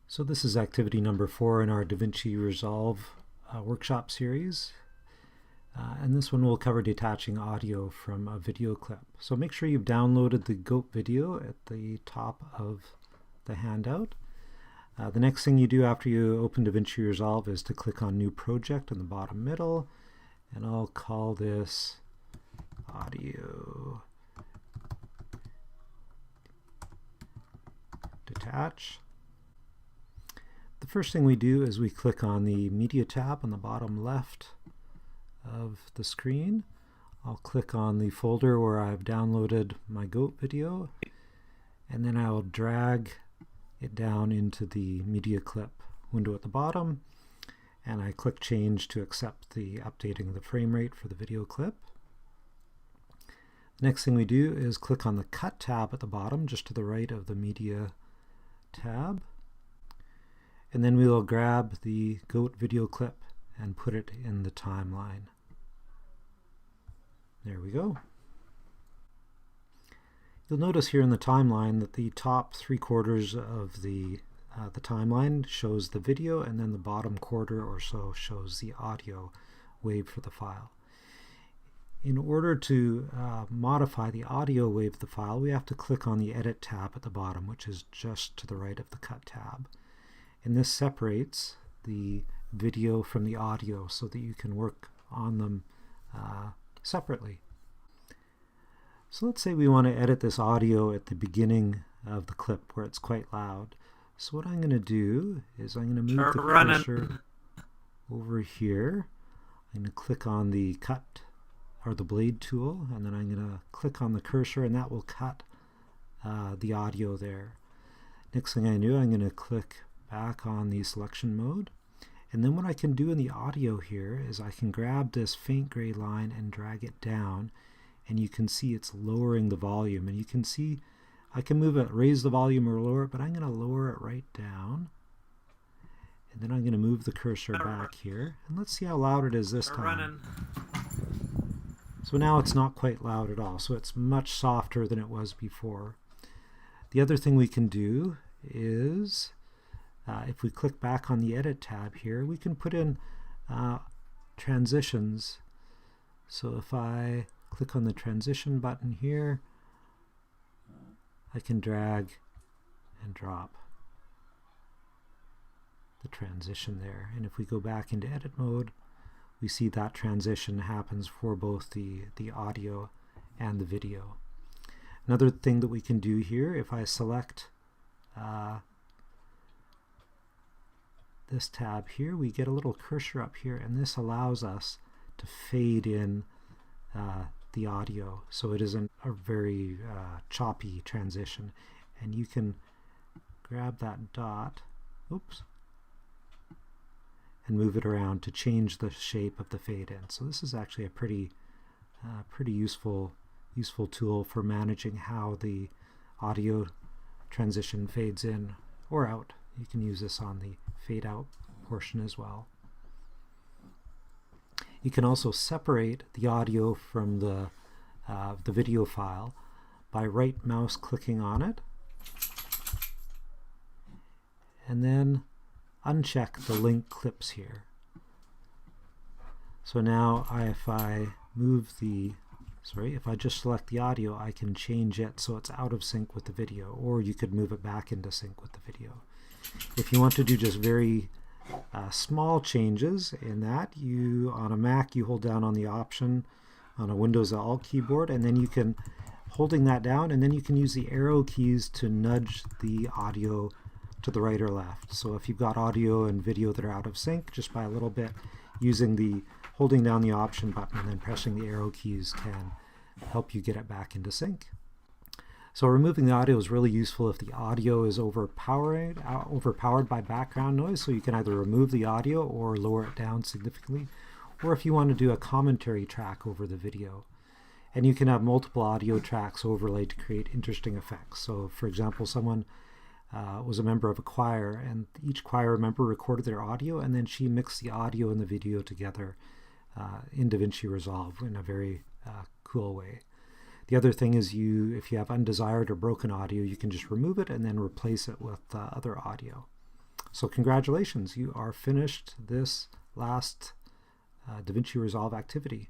So this is activity number 4 in our DaVinci Resolve workshop series. And this one will cover detaching audio from a video clip. So make sure you've downloaded the GOAT video at the top of the handout. The next thing you do after you open DaVinci Resolve is to click on New Project in the bottom middle, and I'll call this Audio Detach. The first thing we do is we click on the Media tab on the bottom left of the screen. I'll click on the folder where I've downloaded my GOAT video, and then I will drag it down into the media clip window at the bottom, and I click Change to accept the updating the frame rate for the video clip. The next thing we do is click on the Cut tab at the bottom, just to the right of the Media tab, and then we will grab the GOAT video clip and put it in the timeline. There we go. You'll notice here in the timeline that the top 3/4 of the timeline shows the video, and then the bottom quarter or so shows the audio wave for the file. In order to modify the audio wave of the file, we have to click on the Edit tab at the bottom, which is just to the right of the Cut tab. And this separates the video from the audio so that you can work on them separately. So let's say we want to edit this audio at the beginning of the clip where it's quite loud. So what I'm going to do is I'm going to move the cursor over here. I'm going to click on the cut or the blade tool, and then I'm going to click on the cursor, and that will cut the audio there. Next thing I do, I'm going to click back on the selection mode, and then what I can do in the audio here is I can grab this faint gray line and drag it down, and you can see it's lowering the volume, and you can see I can move it, raise the volume or lower it, but I'm going to lower it right down, and then I'm going to move the cursor back here, and let's see how loud it is this time. So now it's not quite loud at all, so it's much softer than it was before. The other thing we can do is if we click back on the Edit tab here, we can put in transitions. So if I click on the transition button here, I can drag and drop the transition there. And if we go back into edit mode, we see that transition happens for both the audio and the video. Another thing that we can do here, if I select this tab here, we get a little cursor up here, and this allows us to fade in the audio, so it isn't a very choppy transition. And you can grab that dot, oops, and move it around to change the shape of the fade in. So this is actually a pretty useful tool for managing how the audio transition fades in or out. You can use this on the fade out portion as well. You can also separate the audio from the video file by right mouse clicking on it, and then uncheck the link clips here. So now if I just select the audio, I can change it so it's out of sync with the video, or you could move it back into sync with the video. If you want to do just very small changes in that, on a Mac you hold down on the Option on a Windows Alt keyboard, and then you can, holding that down, and then you can use the arrow keys to nudge the audio to the right or left. So if you've got audio and video that are out of sync, just by a little bit, holding down the Option button and then pressing the arrow keys can help you get it back into sync. So removing the audio is really useful if the audio is overpowered by background noise, so you can either remove the audio or lower it down significantly, or if you want to do a commentary track over the video. And you can have multiple audio tracks overlaid to create interesting effects. So for example, someone was a member of a choir, and each choir member recorded their audio, and then she mixed the audio and the video together in DaVinci Resolve in a very cool way. The other thing is if you have undesired or broken audio, you can just remove it and then replace it with other audio. So congratulations, you are finished this last DaVinci Resolve activity.